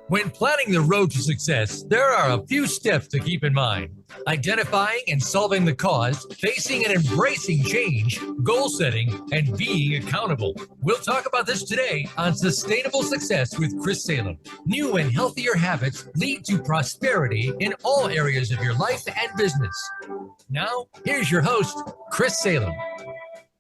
When planning the road to success, there are a few steps to keep in mind. Identifying and solving the cause, facing and embracing change, goal setting, and being accountable. We'll talk about this today on Sustainable Success with Chris Salem. New and healthier habits lead to prosperity in all areas of your life and business. Now, here's your host, Chris Salem.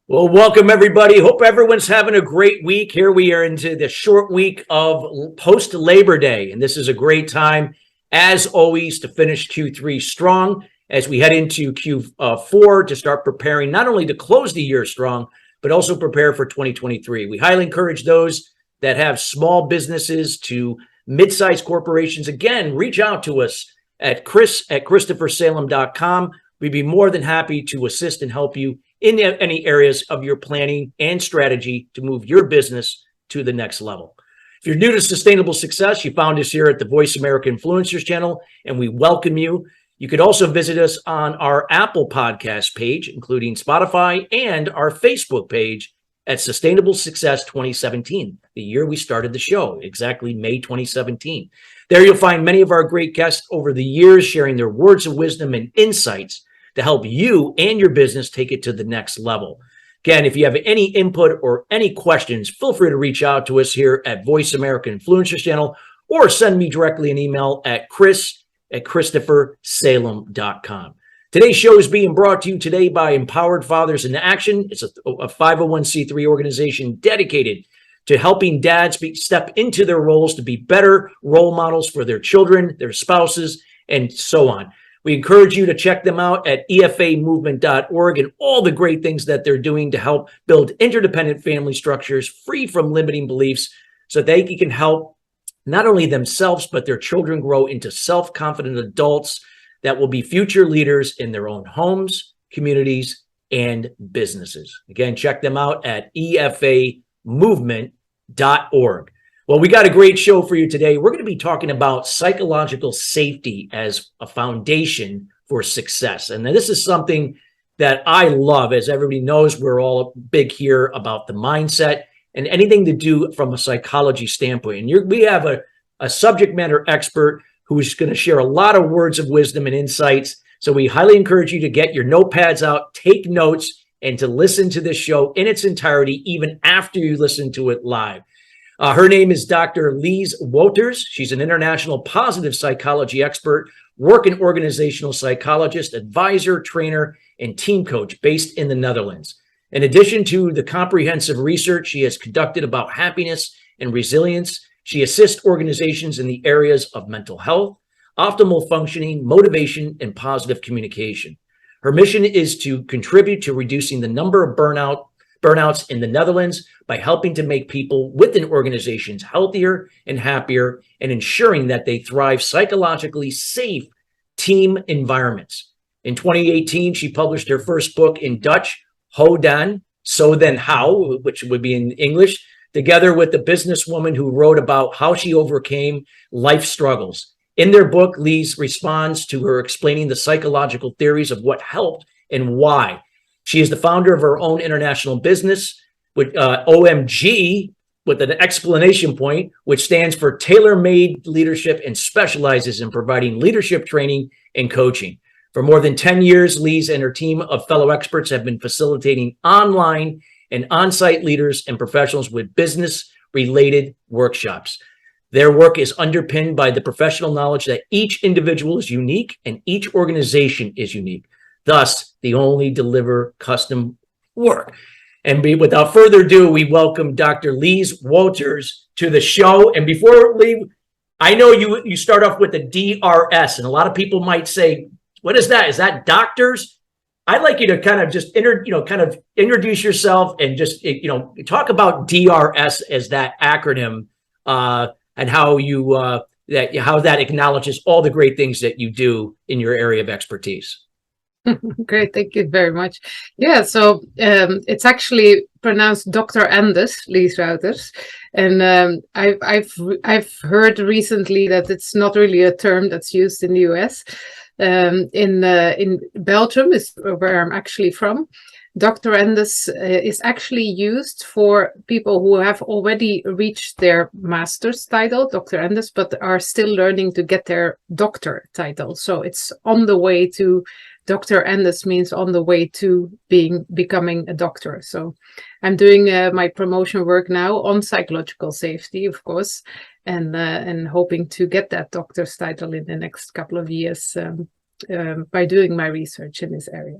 Well, welcome everybody. Hope everyone's having a great week. Here we are into the short week of post-Labor Day, and this is a great time, as always, to finish Q3 strong as we head into Q4 to start preparing not only to close the year strong, but also prepare for 2023. We highly encourage those that have small businesses to mid-sized corporations. Again, reach out to us at chris@christophersalem.com. We'd be more than happy to assist and help you in any areas of your planning and strategy to move your business to the next level. If you're new to Sustainable Success, you found us here at the Voice America Influencers channel, and we welcome you. You could also visit us on our Apple podcast page, including Spotify, and our Facebook page at Sustainable Success 2017, the year we started the show, exactly May 2017. There you'll find many of our great guests over the years sharing their words of wisdom and insights to help you and your business take it to the next level. Again, if you have any input or any questions, feel free to reach out to us here at Voice America Influencers channel, or send me directly an email at chris@christophersalem.com. Today's show is being brought to you today by Empowered Fathers in Action. It's a 501c3 organization dedicated to helping dads step into their roles to be better role models for their children, their spouses, and so on. We encourage you to check them out at efamovement.org and all the great things that they're doing to help build interdependent family structures free from limiting beliefs so they can help not only themselves, but their children grow into self-confident adults that will be future leaders in their own homes, communities, and businesses. Again, check them out at efamovement.org. Well, we got a great show for you today. We're going to be talking about psychological safety as a foundation for success. And this is something that I love. As everybody knows, we're all big here about the mindset and anything to do from a psychology standpoint. And we have a subject matter expert who's going to share a lot of words of wisdom and insights. So we highly encourage you to get your notepads out, take notes, and to listen to this show in its entirety, even after you listen to it live. Her name is Dr. Lise Wouters. She's an international positive psychology expert, work and organizational psychologist, advisor, trainer, and team coach based in the Netherlands. In addition to the comprehensive research she has conducted about happiness and resilience, she assists organizations in the areas of mental health, optimal functioning, motivation, and positive communication. Her mission is to contribute to reducing the number of burnouts in the Netherlands by helping to make people within organizations healthier and happier and ensuring that they thrive psychologically safe team environments. In 2018, she published her first book in Dutch, Hoe Dan, So Then How, which would be in English, together with the businesswoman who wrote about how she overcame life struggles. In their book, Lise responds to her explaining the psychological theories of what helped and why. She is the founder of her own international business with OMG, with an exclamation point, which stands for Tailor-Made Leadership and specializes in providing leadership training and coaching. For more than 10 years, Lise and her team of fellow experts have been facilitating online and on-site leaders and professionals with business-related workshops. Their work is underpinned by the professional knowledge that each individual is unique and each organization is unique. Thus, they only deliver custom work. And without further ado, we welcome Dr. Lise Wouters to the show. And before we leave, I know you start off with the DRS, and a lot of people might say, "What is that? Is that doctors?" I'd like you to kind of just introduce yourself and just talk about DRS as that acronym and how how that acknowledges all the great things that you do in your area of expertise. Great, thank you very much. Yeah, so it's actually pronounced Dr. Anders, Lise Wouters, and I've heard recently that it's not really a term that's used in the US. In Belgium is where I'm actually from. Dr. Endes is actually used for people who have already reached their master's title, Dr. Endes, but are still learning to get their doctor title. So it's on the way to Dr. Endes means on the way to becoming a doctor. So I'm doing my promotion work now on psychological safety, of course, and hoping to get that doctor's title in the next couple of years by doing my research in this area.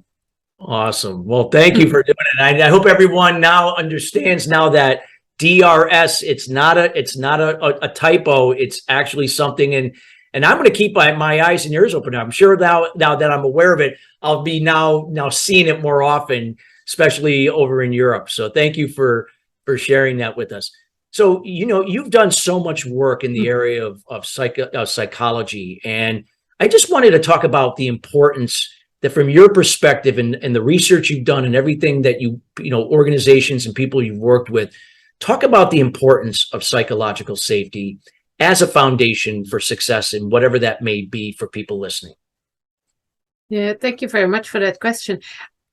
Awesome. Well, thank you for doing it. I hope everyone now understands now that DRS, it's not a typo. It's actually something. And I'm going to keep my eyes and ears open. I'm sure now that I'm aware of it, I'll be now seeing it more often, especially over in Europe. So thank you for sharing that with us. So, you've done so much work in the area of psychology, and I just wanted to talk about the importance that from your perspective and the research you've done and everything that organizations and people you've worked with, talk about the importance of psychological safety as a foundation for success in whatever that may be for people listening. Yeah, thank you very much for that question.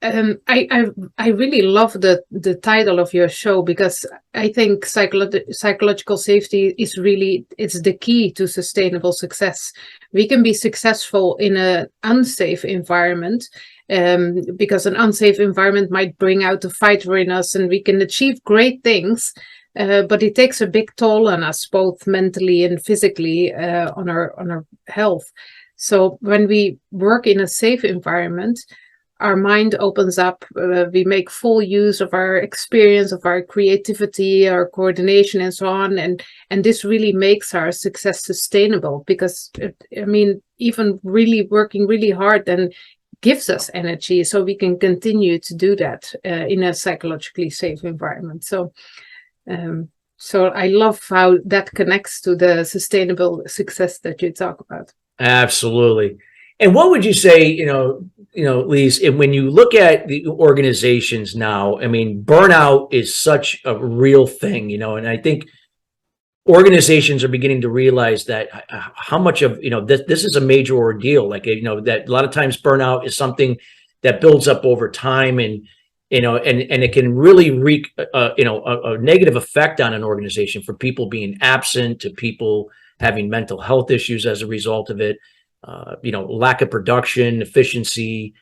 I really love the title of your show, because I think psychological safety is it's the key to sustainable success. We can be successful in an unsafe environment, because an unsafe environment might bring out the fighter in us, and we can achieve great things, but it takes a big toll on us, both mentally and physically, on our health. So when we work in a safe environment, our mind opens up, we make full use of our experience, of our creativity, our coordination, and so on. And this really makes our success sustainable, because, even really working really hard then gives us energy, so we can continue to do that in a psychologically safe environment. So I love how that connects to the sustainable success that you talk about. Absolutely. And what would you say, Lise, when you look at the organizations now, burnout is such a real thing, and I think organizations are beginning to realize that how much of, this is a major ordeal, that a lot of times burnout is something that builds up over time, and it can really wreak, a negative effect on an organization, from people being absent to people having mental health issues as a result of it. Lack of production, efficiency,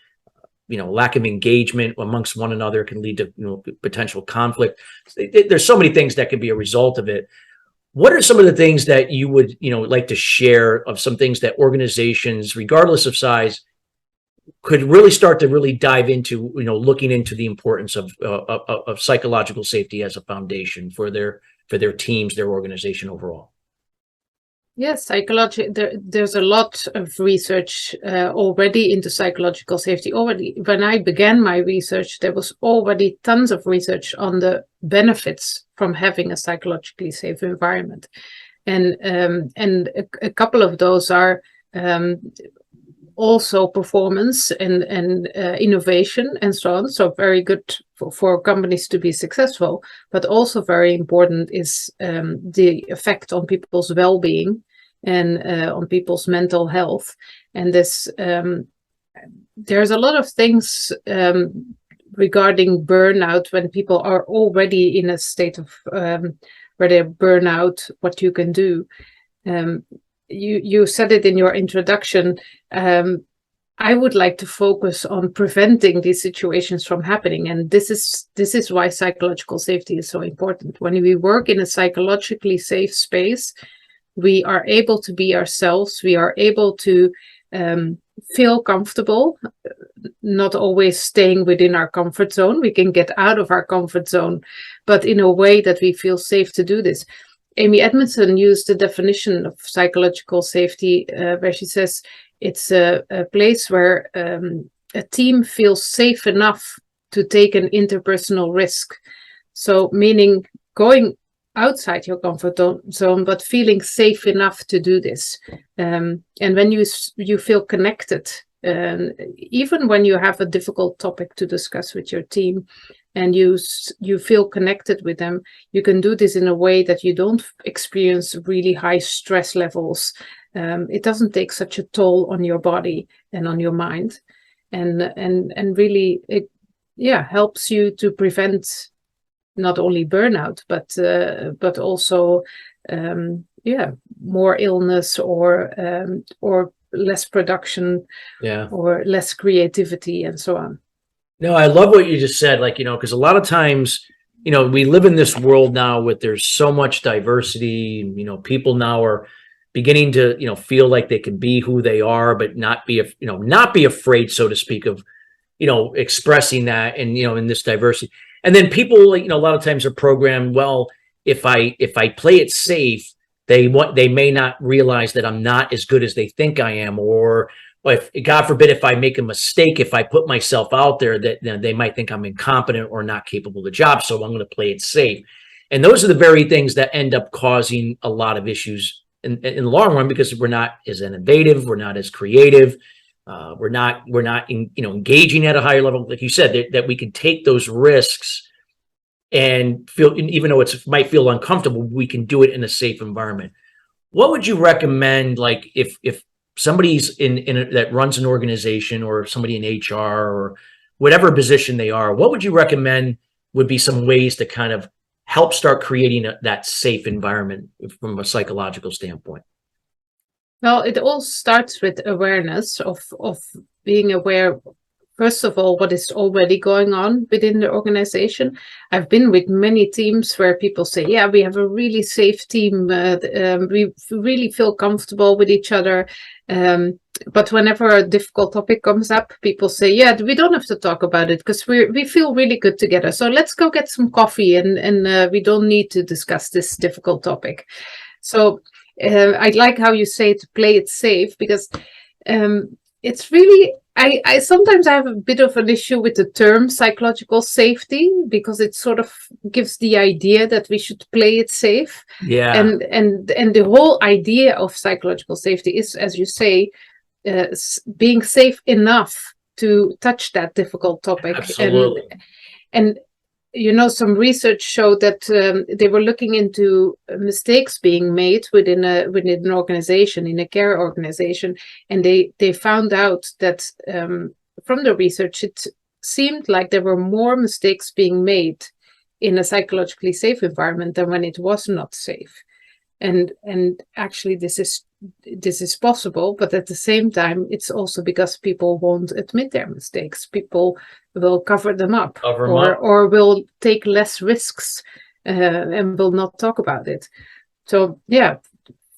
lack of engagement amongst one another can lead to potential conflict. There's so many things that could be a result of it. What are some of the things that you would like to share of some things that organizations, regardless of size, could really start to really dive into, looking into the importance of psychological safety as a foundation for their teams, their organization overall? Yes, there's a lot of research already into psychological safety. Already, when I began my research, there was already tons of research on the benefits from having a psychologically safe environment, and a couple of those are also performance and innovation and so on. So very good for companies to be successful, but also very important is the effect on people's well-being and on people's mental health. And this there's a lot of things regarding burnout when people are already in a state of where they burn out, what you can do. You said it in your introduction. I would like to focus on preventing these situations from happening, and this is why psychological safety is so important. When we work in a psychologically safe space, we are able to be ourselves. We are able to feel comfortable, not always staying within our comfort zone. We can get out of our comfort zone, but in a way that we feel safe to do this. Amy Edmondson used the definition of psychological safety where she says it's a place where a team feels safe enough to take an interpersonal risk. So meaning going outside your comfort zone, but feeling safe enough to do this. And when you feel connected, even when you have a difficult topic to discuss with your team, and you feel connected with them, you can do this in a way that you don't experience really high stress levels. It doesn't take such a toll on your body and on your mind, and really helps you to prevent not only burnout, but also more illness or less production, or less creativity, and so on. No, I love what you just said. Like, because a lot of times, we live in this world now with there's so much diversity. People now are beginning to, feel like they can be who they are, but not be afraid, so to speak, of, expressing that and, in this diversity. And then people, a lot of times are programmed, well, if I play it safe, they may not realize that I'm not as good as they think I am, or if, God forbid, if I make a mistake, if I put myself out there, that they might think I'm incompetent or not capable of the job. So I'm going to play it safe. And those are the very things that end up causing a lot of issues in the long run, because we're not as innovative, we're not as creative, we're not engaging at a higher level, like you said, that we can take those risks and feel, even though it might feel uncomfortable, we can do it in a safe environment. What would you recommend, like if somebody's that runs an organization, or somebody in HR or whatever position they are, what would you recommend would be some ways to kind of help start creating that safe environment from a psychological standpoint? Well, it all starts with awareness of being aware, first of all, what is already going on within the organization. I've been with many teams where people say, yeah, we have a really safe team. We really feel comfortable with each other. But whenever a difficult topic comes up, people say, yeah, we don't have to talk about it because we feel really good together. So let's go get some coffee and we don't need to discuss this difficult topic. So I like how you say to play it safe, because it's really, I sometimes have a bit of an issue with the term psychological safety, because it sort of gives the idea that we should play it safe. Yeah. And the whole idea of psychological safety is, as you say, being safe enough to touch that difficult topic. Absolutely. And some research showed that they were looking into mistakes being made within an organization, in a care organization, and they found out that from the research, it seemed like there were more mistakes being made in a psychologically safe environment than when it was not safe. And actually, this is possible, but at the same time, it's also because people won't admit their mistakes. People will cover them up, or will take less risks and will not talk about it. So yeah,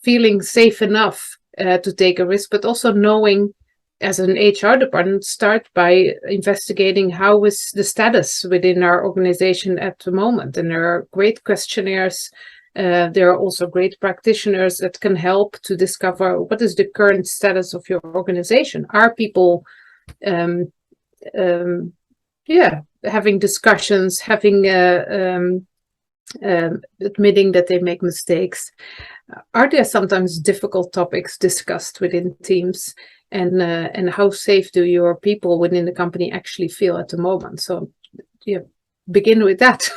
feeling safe enough to take a risk, but also knowing, as an HR department, start by investigating how is the status within our organization at the moment. And there are great questionnaires. There are also great practitioners that can help to discover what is the current status of your organization. Are people having discussions, admitting that they make mistakes? Are there sometimes difficult topics discussed within teams? And how safe do your people within the company actually feel at the moment? So begin with that.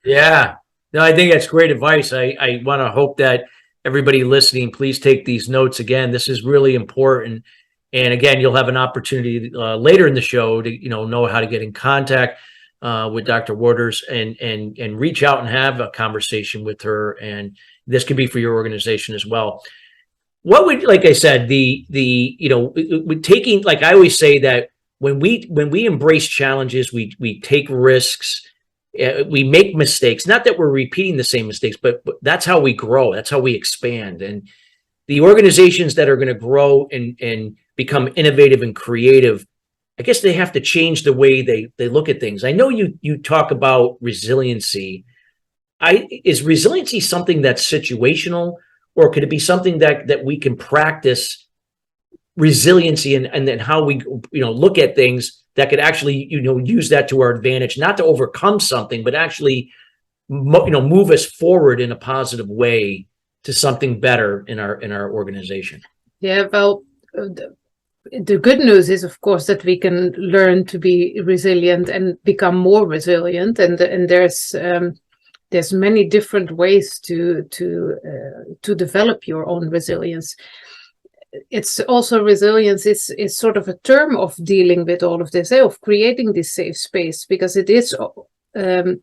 Yeah. No, I think that's great advice. I want to hope that everybody listening, please take these notes. Again, this is really important. And again, you'll have an opportunity later in the show to know how to get in contact with Dr. Wouters and reach out and have a conversation with her. And this could be for your organization as well. What would, like I said, taking, like I always say, that when we embrace challenges, we take risks. We make mistakes, not that we're repeating the same mistakes, but that's how we grow. That's how we expand. And the organizations that are going to grow and become innovative and creative, I guess they have to change the way they look at things. I know you talk about resiliency. Is resiliency something that's situational, or could it be something that we can practice resiliency and then how we look at things that could actually use that to our advantage, not to overcome something, but actually move us forward in a positive way to something better in our organization? Yeah, well, the good news is, of course, that we can learn to be resilient and become more resilient, and there's many different ways to develop your own resilience. it's also resilience is sort of a term of dealing with all of this, of creating this safe space, because it is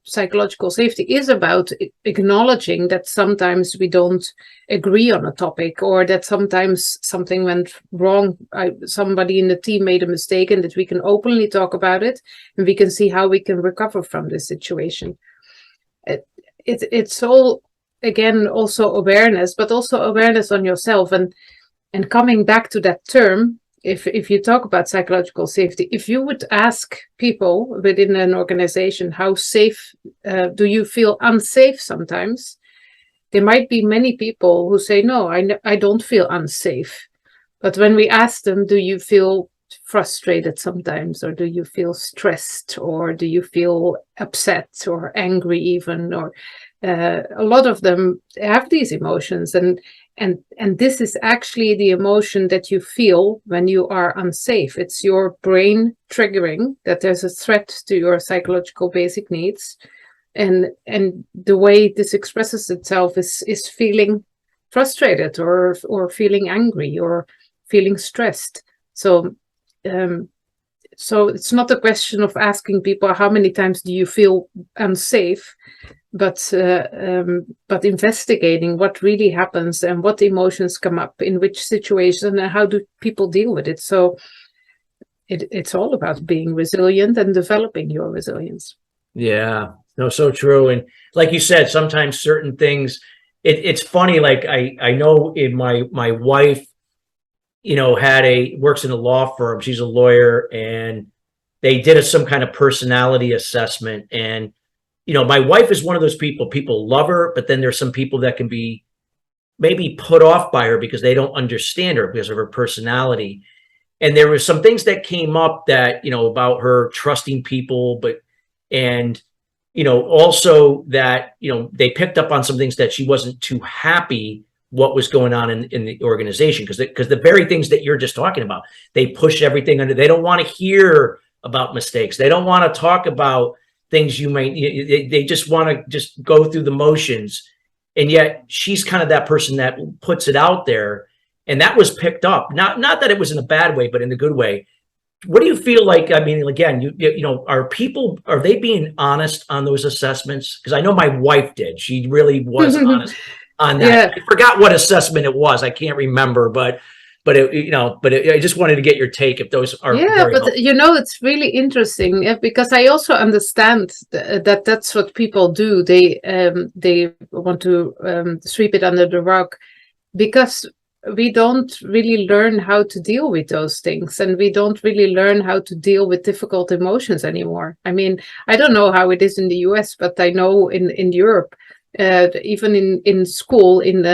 psychological safety is about acknowledging that sometimes we don't agree on a topic, or that sometimes something went wrong. Somebody in the team made a mistake, and that we can openly talk about it, and we can see how we can recover from this situation. It's all, again, also awareness, but also awareness on yourself. And coming back to that term, if you talk about psychological safety, if you would ask people within an organization, how safe do you feel unsafe sometimes? There might be many people who say, no, I don't feel unsafe. But when we ask them, do you feel frustrated sometimes, or do you feel stressed, or do you feel upset or angry even, or a lot of them have these emotions, and this is actually the emotion that you feel when you are unsafe. It's your brain triggering that there's a threat to your psychological basic needs, and the way this expresses itself is feeling frustrated, or feeling angry, or feeling stressed. So it's not a question of asking people how many times do you feel unsafe, but investigating what really happens and what emotions come up in which situation, and how do people deal with it. So it's all about being resilient and developing your resilience. Yeah, no, so true. And like you said, sometimes certain things, it's funny. Like I know in my wife, works in a law firm. She's a lawyer, and they did some kind of personality assessment. And, my wife is one of those people love her, but then there's some people that can be maybe put off by her because they don't understand her because of her personality. And there were some things that came up that, about her trusting people, also that, they picked up on some things that she wasn't too happy what was going on in the organization, because the very things that you're just talking about, they push everything under. They don't want to hear about mistakes. They don't want to talk about things they just want to just go through the motions. And yet she's kind of that person that puts it out there, and that was picked up. Not that it was in a bad way, but in a good way. What do you feel like? I mean, again, are they being honest on those assessments? Because I know my wife did. She really was honest on that. Yeah. I forgot what assessment it was. I can't remember, but I just wanted to get your take if those are. Yeah, but it's really interesting, because I also understand that that's what people do. They want to sweep it under the rug, because we don't really learn how to deal with those things, and we don't really learn how to deal with difficult emotions anymore. I mean, I don't know how it is in the US, but I know in Europe, even in school, in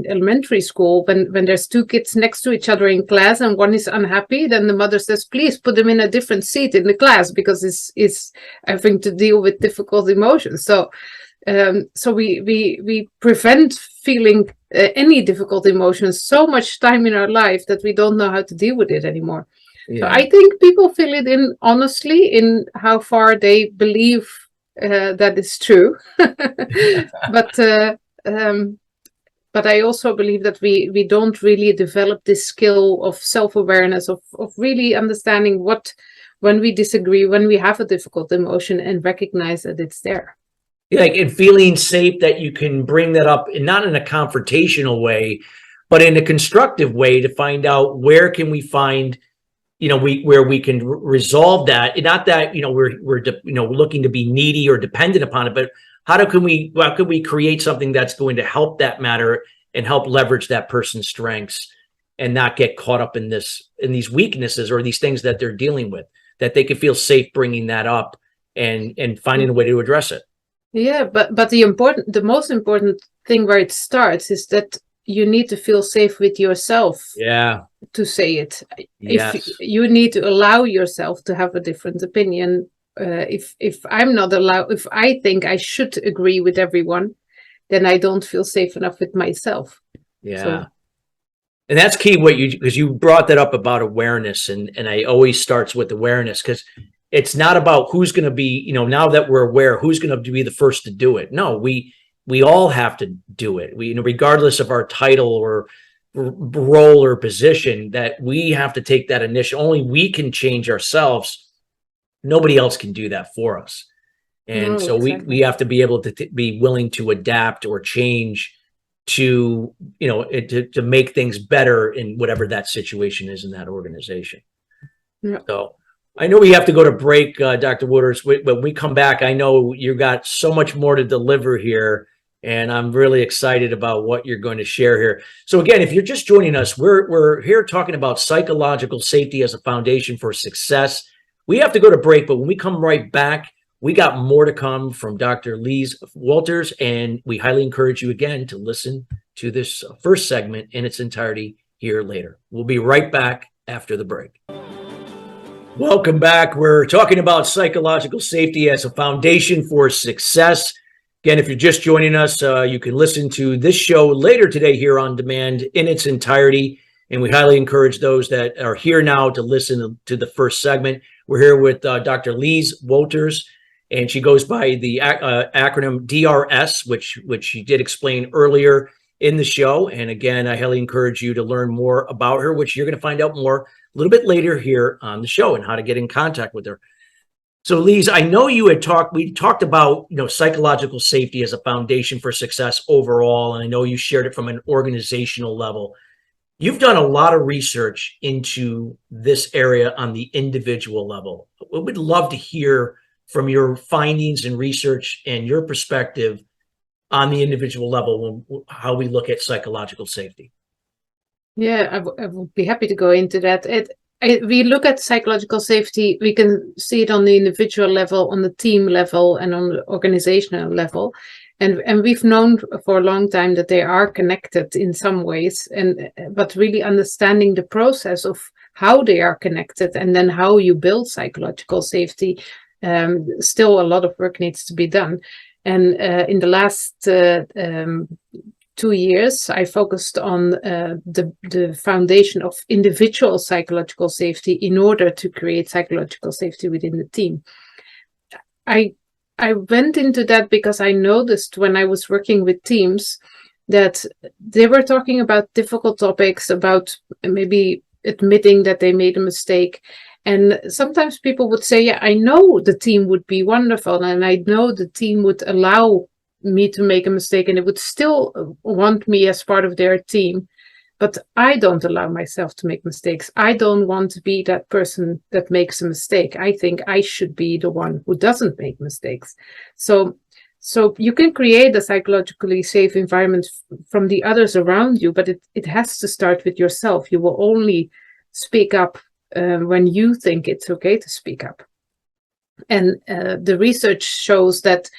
elementary school, when there's two kids next to each other in class and one is unhappy, then the mother says, please put them in a different seat in the class, because it's having to deal with difficult emotions. So we prevent feeling any difficult emotions so much time in our life that we don't know how to deal with it anymore. Yeah. So I think people fill it in honestly in how far they believe that is true. But I also believe that we don't really develop this skill of self-awareness, of really understanding when we disagree, when we have a difficult emotion, and recognize that it's there. Like, and feeling safe that you can bring that up, and not in a confrontational way, but in a constructive way, to find out where can we find, where we can resolve that. And not that, we're looking to be needy or dependent upon it, but how could we create something that's going to help that matter and help leverage that person's strengths, and not get caught up in these weaknesses or these things that they're dealing with, that they can feel safe bringing that up and finding a way to address it. Yeah, but the most important thing where it starts is that you need to feel safe with yourself. Yeah. To say it. Yes. If you need to allow yourself to have a different opinion. If I'm not allowed, if I think I should agree with everyone, then I don't feel safe enough with myself. Yeah. So. And that's key, because you brought that up about awareness, and I always starts with awareness, because it's not about who's going to be, now that we're aware, who's going to be the first to do it. No, we all have to do it. Regardless of our title or role or position that we have to take that initial. Only we can change ourselves. Nobody else can do that for us. And so we have to be able to be willing to adapt or change to, to make things better in whatever that situation is in that organization. Yeah. So I know we have to go to break, Dr. Wouters. When we come back, I know you got so much more to deliver here, and I'm really excited about what you're going to share here. So again, if you're just joining us, we're here talking about psychological safety as a foundation for success. We have to go to break, but when we come right back, we got more to come from Dr. Lise Wouters, and we highly encourage you again to listen to this first segment in its entirety here later. We'll be right back after the break. Welcome back. We're talking about psychological safety as a foundation for success. Again, if you're just joining us, you can listen to this show later today here on demand in its entirety. And we highly encourage those that are here now to listen to the first segment. We're here with Dr. Lise Wouters, and she goes by the acronym DRS, which she did explain earlier in the show. And again, I highly encourage you to learn more about her, which you're going to find out more a little bit later here on the show and how to get in contact with her. So Lise, I know we talked about, psychological safety as a foundation for success overall. And I know you shared it from an organizational level. You've done a lot of research into this area on the individual level. We would love to hear from your findings and research and your perspective on the individual level, how we look at psychological safety. Yeah, I would be happy to go into that. We look at psychological safety, we can see it on the individual level, on the team level, and on the organizational level. And we've known for a long time that they are connected in some ways, but really understanding the process of how they are connected and then how you build psychological safety, still a lot of work needs to be done. And in the last 2 years, I focused on the foundation of individual psychological safety in order to create psychological safety within the team. I went into that because I noticed when I was working with teams that they were talking about difficult topics, about maybe admitting that they made a mistake. And sometimes people would say, yeah, I know the team would be wonderful, and I know the team would allow me to make a mistake, and it would still want me as part of their team. But I don't allow myself to make mistakes. I don't want to be that person that makes a mistake. I think I should be the one who doesn't make mistakes. So you can create a psychologically safe environment from the others around you, but it has to start with yourself. You will only speak up when you think it's okay to speak up. And the research shows that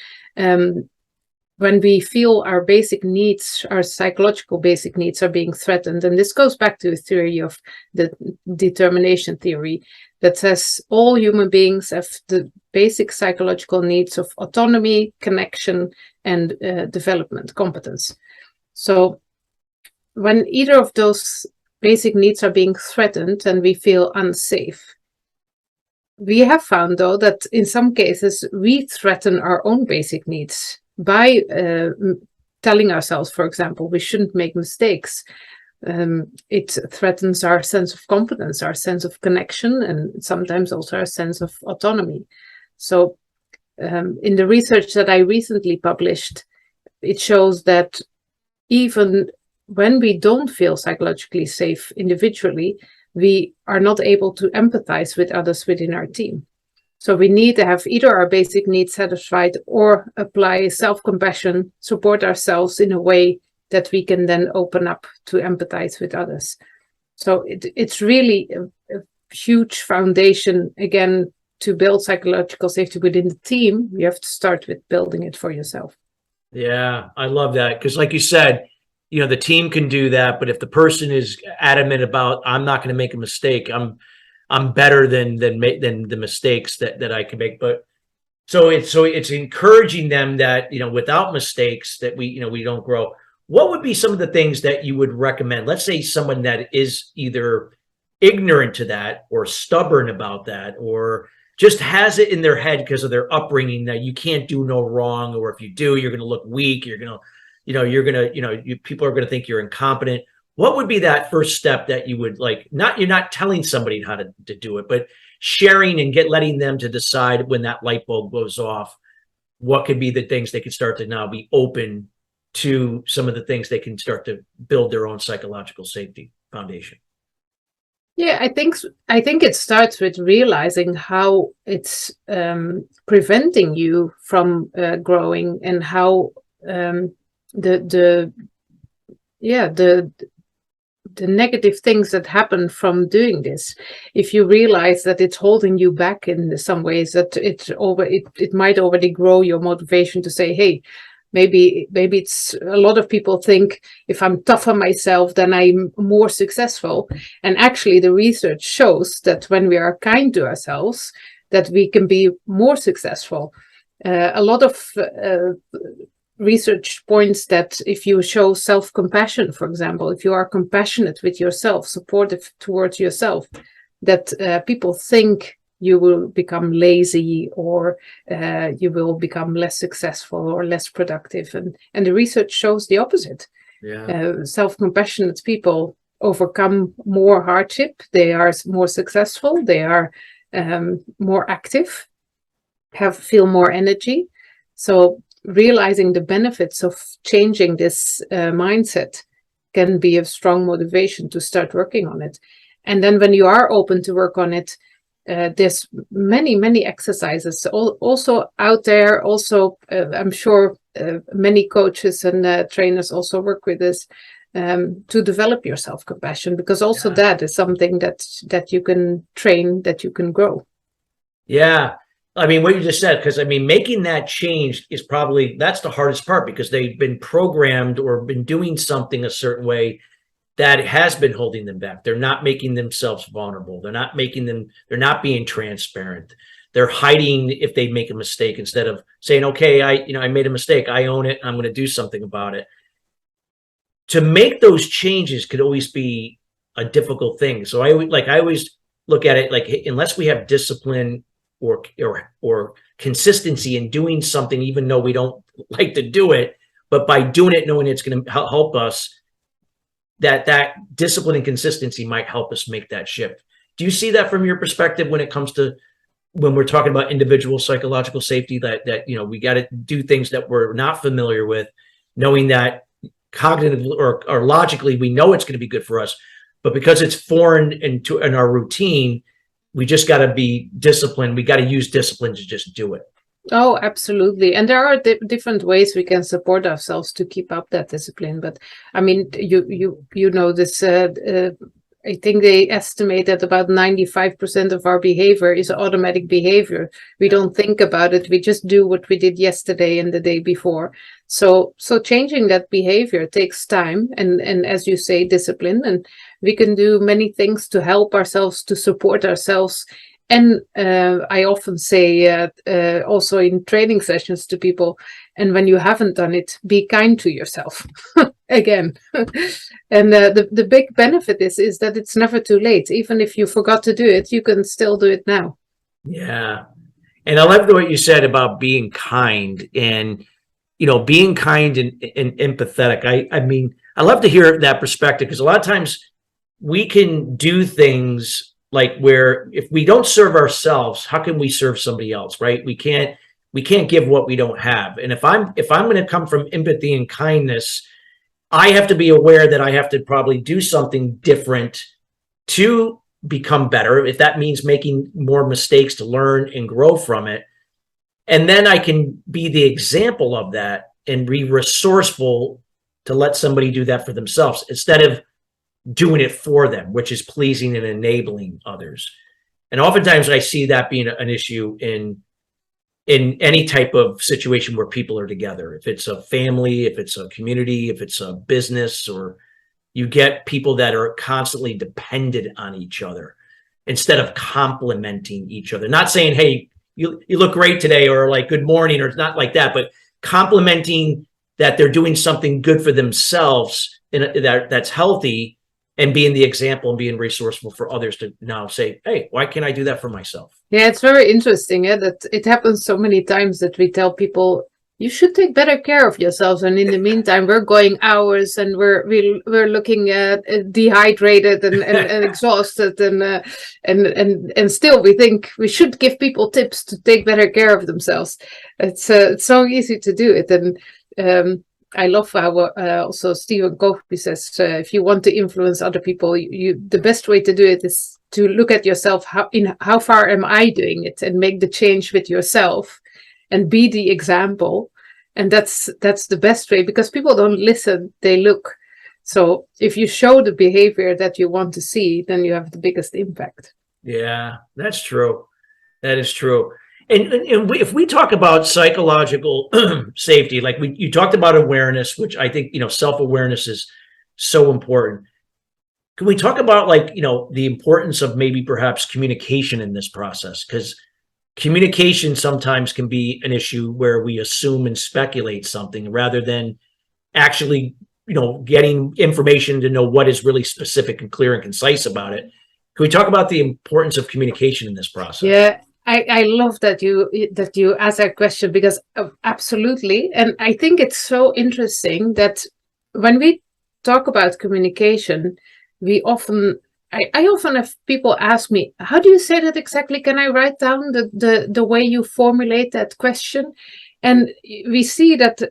when we feel our basic needs, our psychological basic needs are being threatened, and this goes back to the theory of the determination theory that says all human beings have the basic psychological needs of autonomy, connection, and development, competence. So when either of those basic needs are being threatened and we feel unsafe, we have found, though, that in some cases we threaten our own basic needs by telling ourselves, for example, we shouldn't make mistakes. It threatens our sense of competence, our sense of connection, and sometimes also our sense of autonomy. So in the research that I recently published, it shows that even when we don't feel psychologically safe individually, we are not able to empathize with others within our team. So we need to have either our basic needs satisfied or apply self-compassion, support ourselves in a way that we can then open up to empathize with others. So it's really a huge foundation, again, to build psychological safety within the team. You have to start with building it for yourself. Yeah, I love that. Because like you said, the team can do that, but if the person is adamant about, I'm not going to make a mistake, I'm better than the mistakes that I can make. But so it's encouraging them that, without mistakes that we don't grow. What would be some of the things that you would recommend? Let's say someone that is either ignorant to that or stubborn about that, or just has it in their head because of their upbringing that you can't do no wrong, or if you do, you're going to look weak. You're going to, people are going to think you're incompetent. what would be that first step that you would like, you're not telling somebody how to do it, but sharing and letting them to decide when that light bulb goes off, what could be the things they could start to now be open to some of the things they can start to build their own psychological safety foundation? Yeah, I think it starts with realizing how it's preventing you from growing, and how the negative things that happen from doing this. If you realize that it's holding you back in some ways, that it might already grow your motivation to say, hey, maybe it's, a lot of people think if I'm tough on myself, then I'm more successful. And actually the research shows that when we are kind to ourselves, that we can be more successful. A lot of research points that if you show self-compassion, for example, if you are compassionate with yourself, supportive towards yourself, that people think you will become lazy, or you will become less successful or less productive. And the research shows the opposite. Yeah. Self-compassionate people overcome more hardship. They are more successful. They are more active, feel more energy. So realizing the benefits of changing this mindset can be a strong motivation to start working on it. And then when you are open to work on it, there's many exercises also out there. Also, I'm sure many coaches and trainers also work with this to develop your self-compassion, because also that is something that you can train, that you can grow. Yeah. I mean, what you just said, because I mean, making that change is that's the hardest part, because they've been programmed or been doing something a certain way that has been holding them back. They're not making themselves vulnerable. They're not being transparent. They're hiding if they make a mistake, instead of saying, okay, I made a mistake. I own it. I'm going to do something about it. To make those changes could always be a difficult thing. So I always look at it like, unless we have discipline or consistency in doing something, even though we don't like to do it, but by doing it, knowing it's going to help us, that discipline and consistency might help us make that shift. Do you see that from your perspective when it comes to, when we're talking about individual psychological safety, that we got to do things that we're not familiar with, knowing that cognitively or logically we know it's going to be good for us, but because it's foreign in our routine, we just got to be disciplined. We got to use discipline to just do it. Oh, absolutely. And there are different ways we can support ourselves to keep up that discipline. But I mean, you know this. I think they estimate that about 95% of our behavior is automatic behavior. We don't think about it. We just do what we did yesterday and the day before. So changing that behavior takes time and as you say, discipline. And we can do many things to help ourselves, to support ourselves. And I often say also in training sessions to people, and when you haven't done it, be kind to yourself again. And the big benefit is that it's never too late. Even if you forgot to do it, you can still do it now. Yeah. And I love what you said about being kind and, being kind and empathetic. I mean, I love to hear that perspective, because a lot of times we can do things like where if we don't serve ourselves, how can we serve somebody else, right? We can't give what we don't have. And if I'm going to come from empathy and kindness, I have to be aware that I have to probably do something different to become better. If that means making more mistakes to learn and grow from it. And then I can be the example of that and be resourceful to let somebody do that for themselves, instead of doing it for them, which is pleasing and enabling others. And oftentimes I see that being an issue in any type of situation where people are together. If it's a family, if it's a community, if it's a business, or you get people that are constantly dependent on each other instead of complimenting each other. Not saying, hey, you look great today, or like good morning, or it's not like that, but complimenting that they're doing something good for themselves that's healthy, and being the example and being resourceful for others to now say, hey, why can't I do that for myself? Yeah, it's very interesting that it happens so many times that we tell people you should take better care of yourselves. And in the meantime, we're going hours, and we're looking at dehydrated and exhausted, and still we think we should give people tips to take better care of themselves. It's so easy to do it. And I love how also Stephen Covey says, if you want to influence other people, you the best way to do it is to look at yourself. How far am I doing it, and make the change with yourself, and be the example. And that's the best way, because people don't listen, they look. So if you show the behavior that you want to see, then you have the biggest impact. Yeah, that's true. That is true. And if we talk about psychological safety, like you talked about awareness, which I think, self-awareness is so important. Can we talk about the importance of maybe perhaps communication in this process? Because communication sometimes can be an issue where we assume and speculate something rather than actually, getting information to know what is really specific and clear and concise about it. Can we talk about the importance of communication in this process? Yeah, I love that you asked that question, because absolutely. And I think it's so interesting that when we talk about communication, I often have people ask me, how do you say that exactly? Can I write down the way you formulate that question? And we see that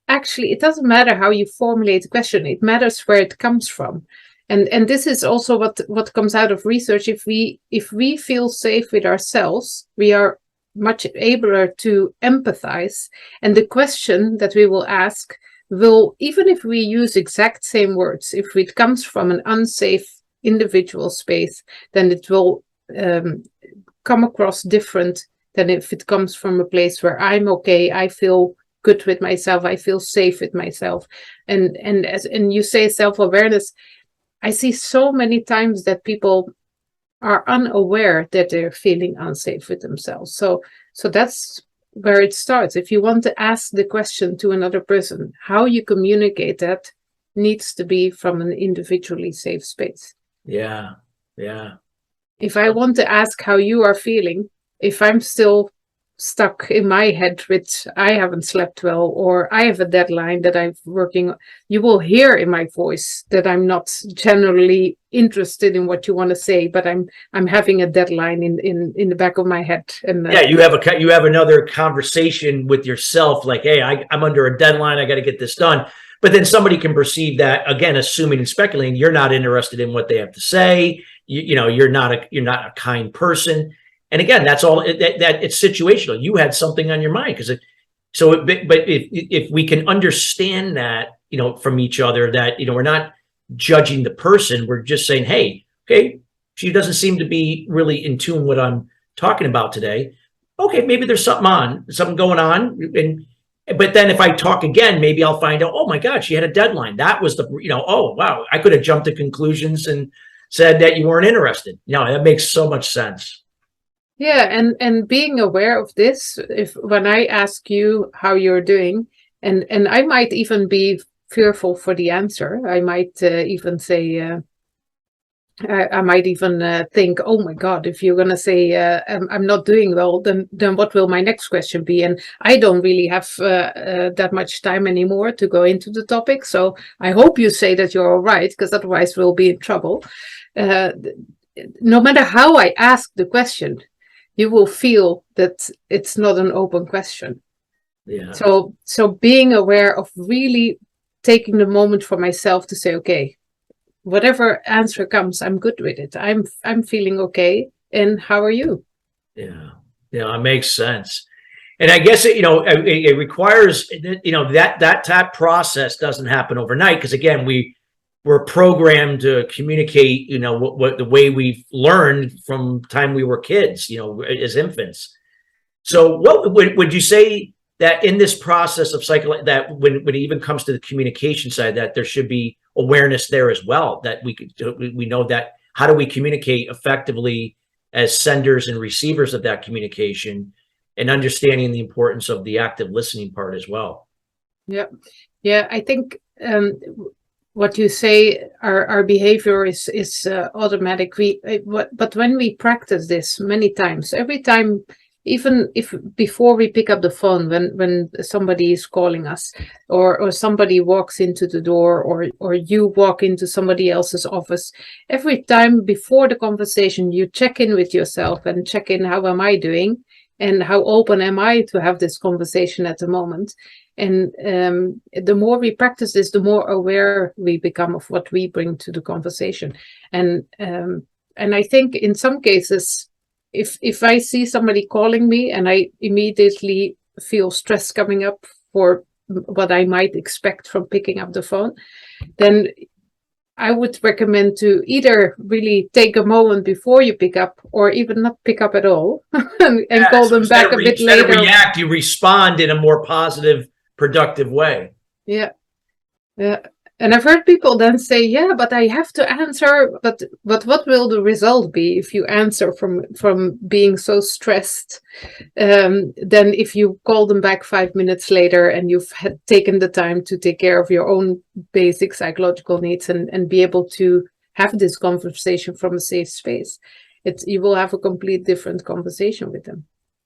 actually it doesn't matter how you formulate the question, it matters where it comes from. And this is also what comes out of research. If we feel safe with ourselves, we are much abler to empathize. And the question that we will ask will, even if we use exact same words, if it comes from an unsafe individual space, then it will come across different than if it comes from a place where I'm okay, I feel good with myself, I feel safe with myself. And you say self-awareness, I see so many times that people are unaware that they're feeling unsafe with themselves. So that's where it starts. If you want to ask the question to another person, how you communicate that needs to be from an individually safe space. Yeah. If I want to ask how you are feeling, if I'm still stuck in my head with I haven't slept well, or I have a deadline that I'm working on, you will hear in my voice that I'm not generally interested in what you want to say, but I'm having a deadline in the back of my head. And you have another conversation with yourself, like, hey, I'm under a deadline, I got to get this done. But then somebody can perceive that, again, assuming and speculating, you're not interested in what they have to say. You're not a kind person. And again, that's all. That it's situational. You had something on your mind but if we can understand that, from each other, that we're not judging the person, we're just saying, hey, okay, she doesn't seem to be really in tune with what I'm talking about today. Okay, maybe there's something going on, but then if I talk again, maybe I'll find out, oh my God, she had a deadline. That was oh wow, I could have jumped to conclusions and said that you weren't interested. That makes so much sense. Yeah, and being aware of this, when I ask you how you're doing, and I might even be fearful for the answer. I might even say, I might even think, oh my God, if you're gonna say I'm not doing well, then what will my next question be? And I don't really have that much time anymore to go into the topic. So I hope you say that you're all right, because otherwise we'll be in trouble. No matter how I ask the question, you will feel that it's not an open question. Yeah. So being aware of really taking the moment for myself to say, okay, whatever answer comes, I'm good with it. I'm feeling okay. And how are you? Yeah, it makes sense. And I guess it requires that process doesn't happen overnight, because again, we're programmed to communicate, what the way we've learned from time we were kids, as infants. So what would you say that in this process of that when it even comes to the communication side, that there should be awareness there as well, that we know that how do we communicate effectively as senders and receivers of that communication, and understanding the importance of the active listening part as well. Yeah, I think what you say, our behavior is automatic. But when we practice this many times, every time even if before we pick up the phone, when somebody is calling us, or somebody walks into the door, or you walk into somebody else's office, every time before the conversation, you check in with yourself and check in, how am I doing? And how open am I to have this conversation at the moment? And the more we practice this, the more aware we become of what we bring to the conversation. And I think in some cases, if I see somebody calling me and I immediately feel stress coming up for what I might expect from picking up the phone, then I would recommend to either really take a moment before you pick up, or even not pick up at all, and call them back a bit later. Instead of react, you respond in a more positive, productive way. Yeah. And I've heard people then say, yeah, but I have to answer. But what will the result be if you answer from being so stressed? Then if you call them back 5 minutes later and you've taken the time to take care of your own basic psychological needs and be able to have this conversation from a safe space, you will have a complete different conversation with them.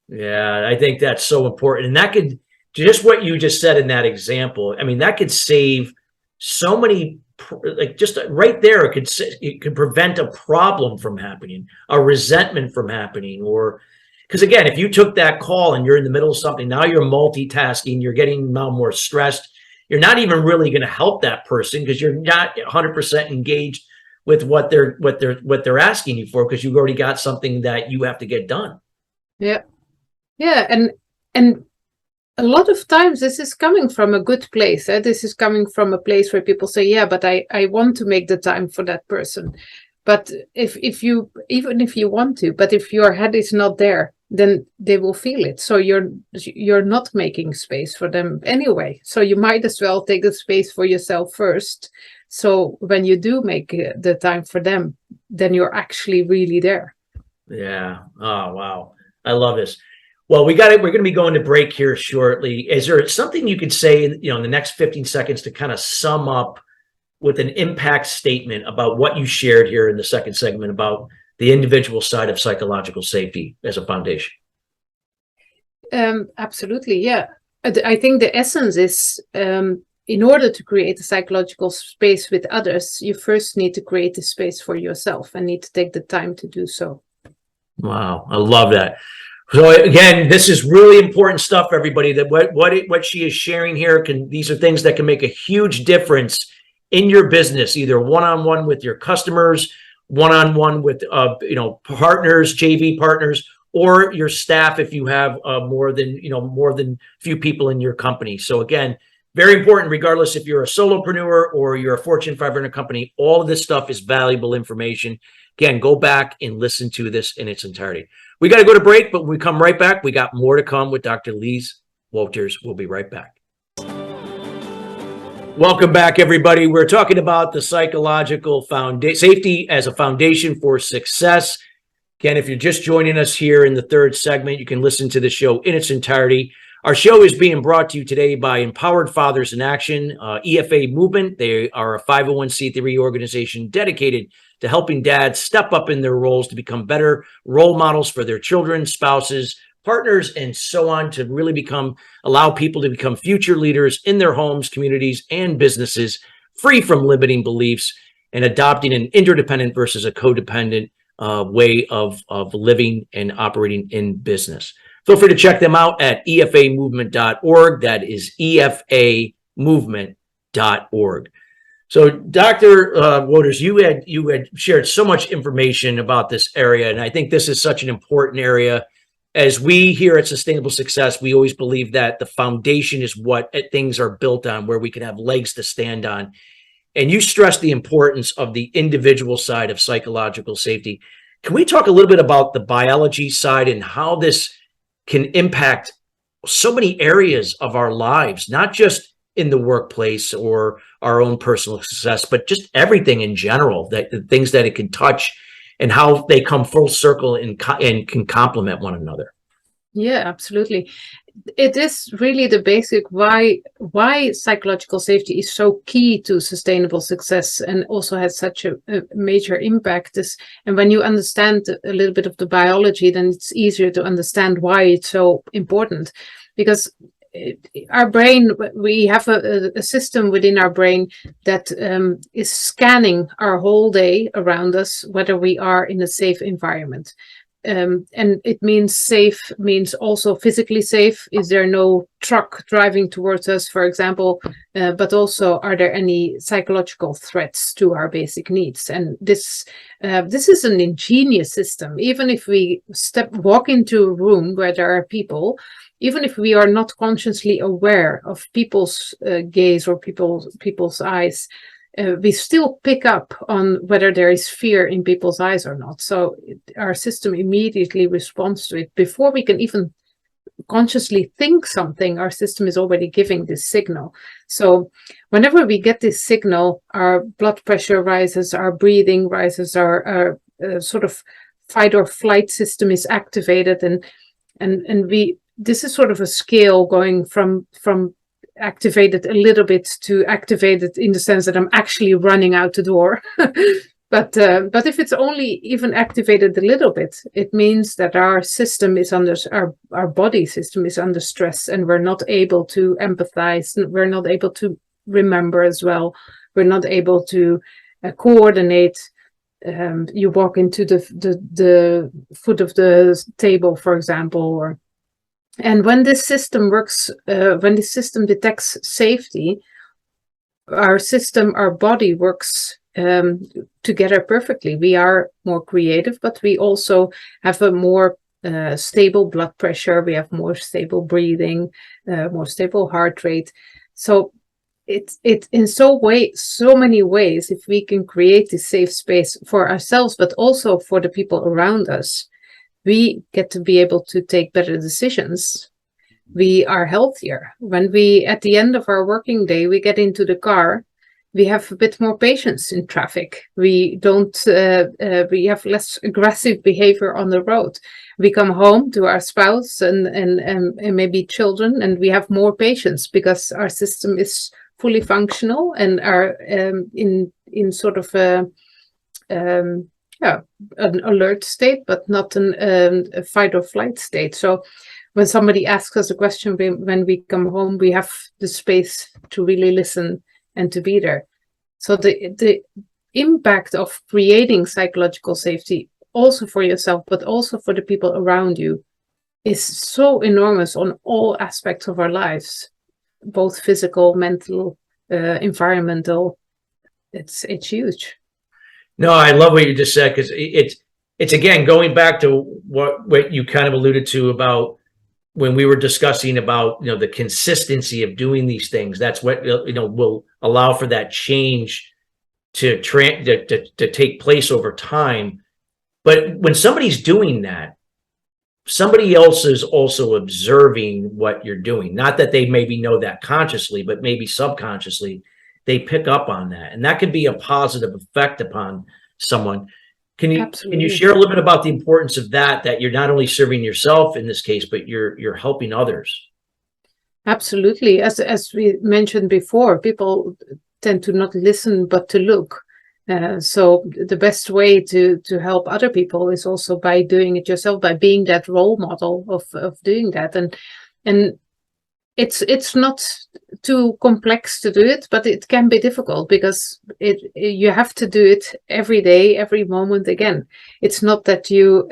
Yeah, I think that's so important. And that could, just what you just said in that example, I mean, that could save so many, like just right there, it could prevent a problem from happening, a resentment from happening, or because again, if you took that call and you're in the middle of something, now you're multitasking, you're getting now more stressed. You're not even really going to help that person because you're not 100% engaged with what they're asking you for, because you've already got something that you have to get done. Yeah, and a lot of times this is coming from a good place. This is coming from a place where people say, yeah, but I want to make the time for that person. But if you want to, but if your head is not there, then they will feel it. So you're not making space for them anyway. So you might as well take the space for yourself first. So when you do make the time for them, then you're actually really there. Yeah. Oh, wow. I love this. Well, we're going to be going to break here shortly. Is there something you could say, in the next 15 seconds to kind of sum up with an impact statement about what you shared here in the second segment about the individual side of psychological safety as a foundation? Absolutely. Yeah. I think the essence is, in order to create a psychological space with others, you first need to create a space for yourself and need to take the time to do so. Wow. I love that. So again, this is really important stuff, everybody, that what she is sharing here these are things that can make a huge difference in your business, either one-on-one with your customers, one-on-one with, partners, JV partners, or your staff, if you have more than few people in your company. So again, very important, regardless if you're a solopreneur or you're a Fortune 500 company, all of this stuff is valuable information. Again, go back and listen to this in its entirety. We got to go to break, but when we come right back, we got more to come with Dr. Lise Wouters. We'll be right back. Welcome back, everybody. We're talking about the psychological safety as a foundation for success. Again, if you're just joining us here in the third segment, you can listen to the show in its entirety. Our show is being brought to you today by Empowered Fathers in Action, EFA Movement. They are a 501c3 organization dedicated to helping dads step up in their roles to become better role models for their children, spouses, partners, and so on, to really allow people to become future leaders in their homes, communities, and businesses, free from limiting beliefs and adopting an interdependent versus a codependent way of living and operating in business. Feel free to check them out at efamovement.org. That is efamovement.org. So, Dr. Wouters, you had shared so much information about this area, and I think this is such an important area. As we here at Sustainable Success, we always believe that the foundation is what things are built on, where we can have legs to stand on. And you stress the importance of the individual side of psychological safety. Can we talk a little bit about the biology side and how this can impact so many areas of our lives, not just in the workplace or our own personal success, but just everything in general, that the things that it can touch and how they come full circle and can complement one another? Yeah, absolutely. it is really the basic why psychological safety is so key to sustainable success and also has such a major impact is, and when you understand a little bit of the biology, then it's easier to understand why it's so important. Because our brain, we have a system within our brain that is scanning our whole day around us, whether we are in a safe environment. And it means safe means also physically safe. Is there no truck driving towards us, for example? But also, are there any psychological threats to our basic needs? And this is an ingenious system. Even if we walk into a room where there are people, even if we are not consciously aware of people's gaze or people's eyes, we still pick up on whether there is fear in people's eyes or not. So our system immediately responds to it. Before we can even consciously think something, our system is already giving this signal. So whenever we get this signal, our blood pressure rises, our breathing rises, our sort of fight or flight system is activated, and we, this is sort of a scale going from activated a little bit to activated in the sense that I'm actually running out the door. But if it's only even activated a little bit, it means that our system is under, our body system is under stress, and we're not able to empathize, we're not able to remember as well, we're not able to coordinate. You walk into the foot of the table, for example, and when this system works, when this system detects safety, our system, our body works together perfectly. We are more creative, but we also have a more stable blood pressure. We have more stable breathing, more stable heart rate. So it's in so many ways, if we can create this safe space for ourselves, but also for the people around us, we get to be able to take better decisions. We are healthier. When we, at the end of our working day, we get into the car, we have a bit more patience in traffic. We don't, we have less aggressive behavior on the road. We come home to our spouse and maybe children, and we have more patience because our system is fully functional and are in sort of an alert state, but not a fight or flight state. So when somebody asks us a question, when we come home, we have the space to really listen and to be there. So the impact of creating psychological safety, also for yourself, but also for the people around you, is so enormous on all aspects of our lives, both physical, mental, environmental. It's huge. No, I love what you just said, because it's again going back to what you kind of alluded to about when we were discussing about, you know, the consistency of doing these things. That's what, you know, will allow for that change to take place over time. But when somebody's doing that, somebody else is also observing what you're doing. Not that they maybe know that consciously, but maybe subconsciously they pick up on that, and that could be a positive effect upon someone. Can you share a little bit about the importance of that you're not only serving yourself in this case, but you're helping others? Absolutely. As we mentioned before, people tend to not listen, but to look. So the best way to help other people is also by doing it yourself, by being that role model of doing that. And it's not too complex to do it, but it can be difficult because you have to do it every day, every moment again. It's not that you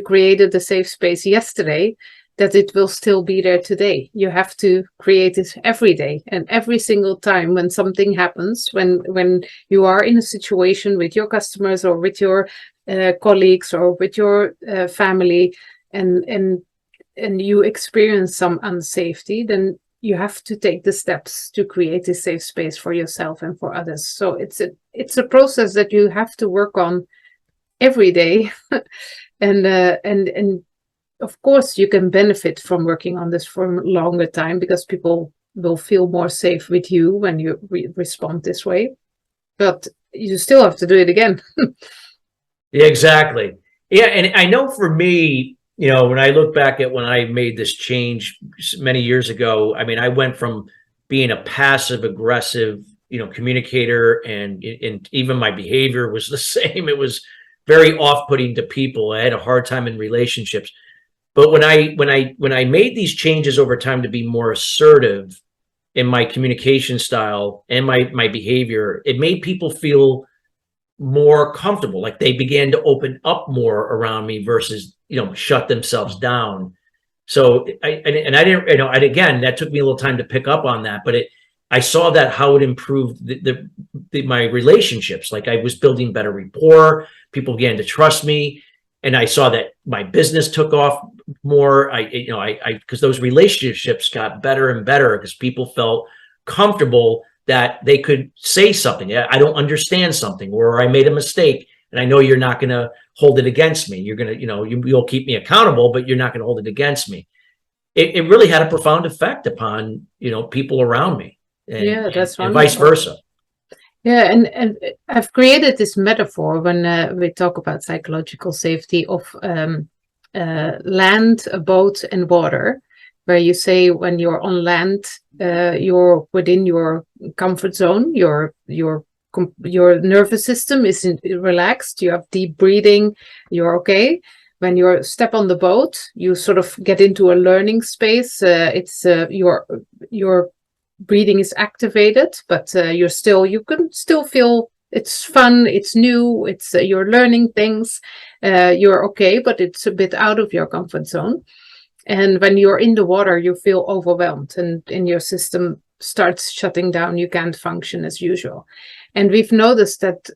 created a safe space yesterday, that it will still be there today. You have to create it every day, and every single time when something happens, when you are in a situation with your customers or with your colleagues or with your family, and you experience some unsafety, then you have to take the steps to create a safe space for yourself and for others. So it's a process that you have to work on every day, and of course you can benefit from working on this for a longer time because people will feel more safe with you when you respond this way. But you still have to do it again. Yeah, exactly. Yeah, and I know for me, when I look back at when I made this change many years ago, I mean, I went from being a passive aggressive, communicator, and even my behavior was the same. It was very off-putting to people. I had a hard time in relationships. But when I made these changes over time to be more assertive in my communication style and my behavior, it made people feel more comfortable. Like they began to open up more around me versus, shut themselves down. So I didn't, and again, that took me a little time to pick up on that, but I saw that how it improved my relationships. Like I was building better rapport. People began to trust me. And I saw that my business took off more. Because those relationships got better and better because people felt comfortable that they could say something. I don't understand something, or I made a mistake, and I know you're not going to hold it against me. You're going to, you'll keep me accountable, but you're not going to hold it against me. It really had a profound effect upon, people around me. And, that's and vice versa. Yeah, and I've created this metaphor when we talk about psychological safety of land, a boat, and water, where you say when you're on land, you're within your comfort zone, your nervous system is relaxed, you have deep breathing, you're okay. When you step on the boat, you sort of get into a learning space. It's your breathing is activated, but you can still feel it's fun, it's new, it's you're learning things, you're okay, but it's a bit out of your comfort zone. And when you're in the water, you feel overwhelmed, and your system starts shutting down. You can't function as usual. And we've noticed that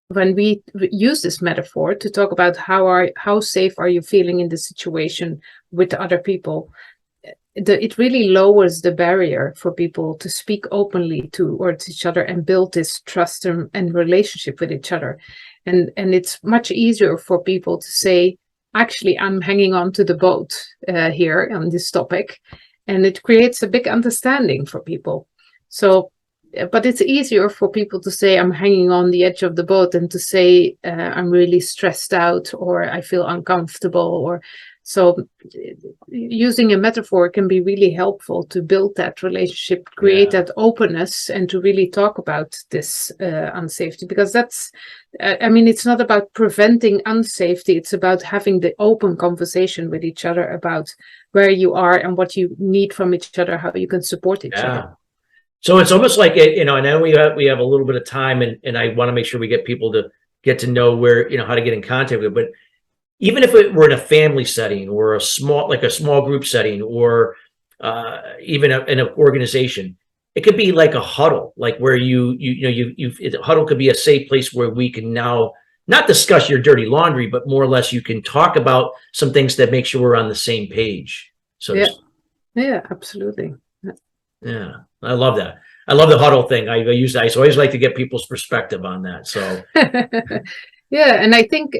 when we use this metaphor to talk about how safe are you feeling in the situation with other people, it really lowers the barrier for people to speak openly towards each other and build this trust and relationship with each other. And it's much easier for people to say, actually, I'm hanging on to the boat here on this topic. And it creates a big understanding for people. So, but it's easier for people to say, I'm hanging on the edge of the boat, than to say, I'm really stressed out, or I feel uncomfortable. So using a metaphor can be really helpful to build that relationship, create that openness, and to really talk about this unsafety. Because it's not about preventing unsafety. It's about having the open conversation with each other about where you are and what you need from each other, how you can support each other. So it's almost like, and then we have a little bit of time, and I want to make sure we get people to get to know where, how to get in contact with it. But even if it were in a family setting or a small group setting, or even in an organization, it could be like a huddle, like where a huddle could be a safe place where we can now not discuss your dirty laundry, but more or less you can talk about some things that make sure we're on the same page. So yeah, absolutely. Yeah, I love that. I love the huddle thing. I always like to get people's perspective on that. So yeah, and I think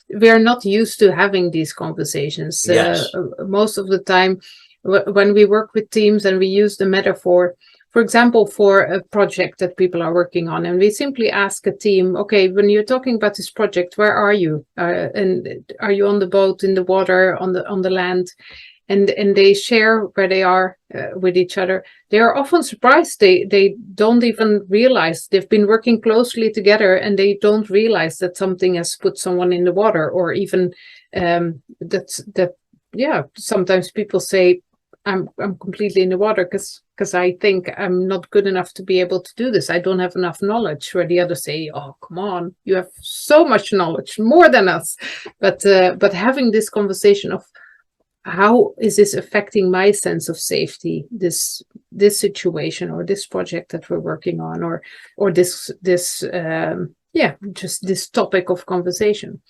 we're not used to having these conversations. Yes. Most of the time, when we work with teams and we use the metaphor, for example, for a project that people are working on, and we simply ask a team, okay, when you're talking about this project, where are you? And are you on the boat, in the water, on the land? And they share where they are with each other. They are often surprised. They don't even realize they've been working closely together, and they don't realize that something has put someone in the water, or even sometimes people say, I'm completely in the water because I think I'm not good enough to be able to do this. I don't have enough knowledge. Where the others say, oh, come on, you have so much knowledge, more than us. But having this conversation of, how is this affecting my sense of safety, this situation or this project that we're working on, or just this topic of conversation,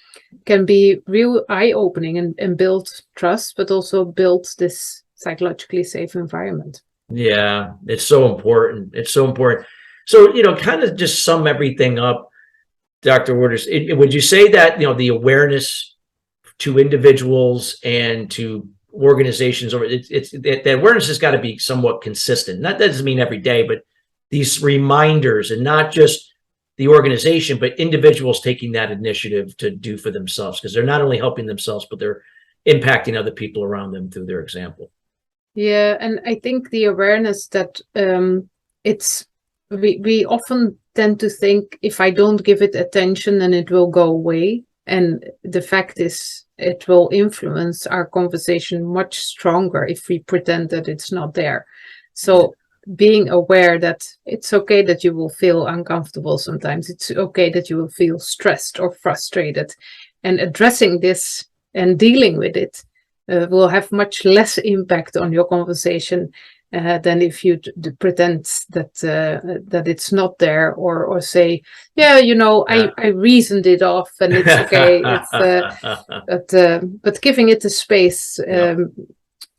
can be real eye-opening and build trust, but also build this psychologically safe environment. Yeah, it's so important. It's so important. So, kind of just sum everything up, Dr. Wouters, would you say that, the awareness to individuals and to organizations, or the awareness has got to be somewhat consistent? That doesn't mean every day, but these reminders, and not just the organization, but individuals taking that initiative to do for themselves, because they're not only helping themselves, but they're impacting other people around them through their example. Yeah, and I think the awareness that we often tend to think, if I don't give it attention, then it will go away. And the fact is, it will influence our conversation much stronger if we pretend that it's not there. So being aware that it's okay that you will feel uncomfortable sometimes, it's okay that you will feel stressed or frustrated, and addressing this and dealing with it will have much less impact on your conversation than if you pretend that it's not there, or say, yeah, I reasoned it off and it's okay. But giving it the space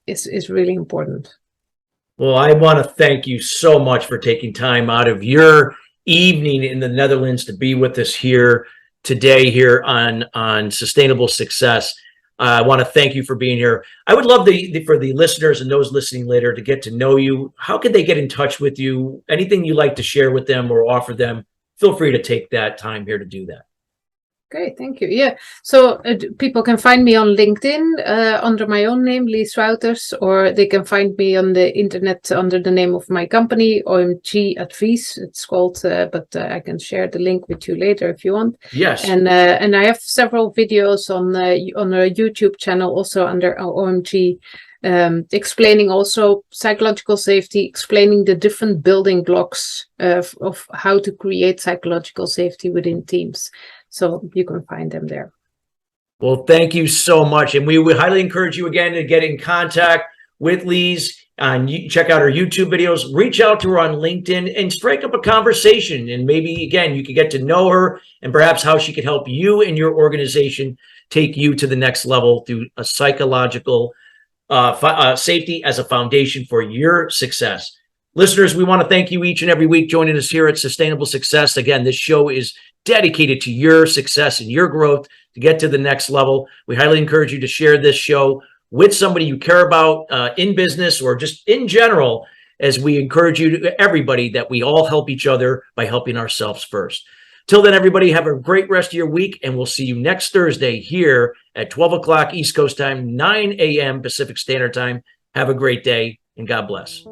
is really important. Well, I want to thank you so much for taking time out of your evening in the Netherlands to be with us here today here on Sustainable Success. I want to thank you for being here. I would love for the listeners and those listening later to get to know you. How could they get in touch with you? Anything you'd like to share with them or offer them, feel free to take that time here to do that. Great, thank you. Yeah, so people can find me on LinkedIn under my own name, Lies Wouters, or they can find me on the internet under the name of my company, OMG Advies. It's called, but I can share the link with you later if you want. Yes. And I have several videos on a YouTube channel also under OMG, explaining also psychological safety, explaining the different building blocks of how to create psychological safety within teams. So you can find them there. Well, thank you so much. And we would highly encourage you again to get in contact with Lies. Check out her YouTube videos, reach out to her on LinkedIn and strike up a conversation. And maybe, again, you could get to know her and perhaps how she could help you and your organization take you to the next level through a psychological safety as a foundation for your success. Listeners, we want to thank you each and every week joining us here at Sustainable Success. Again, this show is dedicated to your success and your growth to get to the next level. We highly encourage you to share this show with somebody you care about in business or just in general, as we encourage you to everybody that we all help each other by helping ourselves first. Till then, everybody, have a great rest of your week, and we'll see you next Thursday here at 12 o'clock East Coast time, 9 a.m. Pacific Standard Time. Have a great day, and God bless.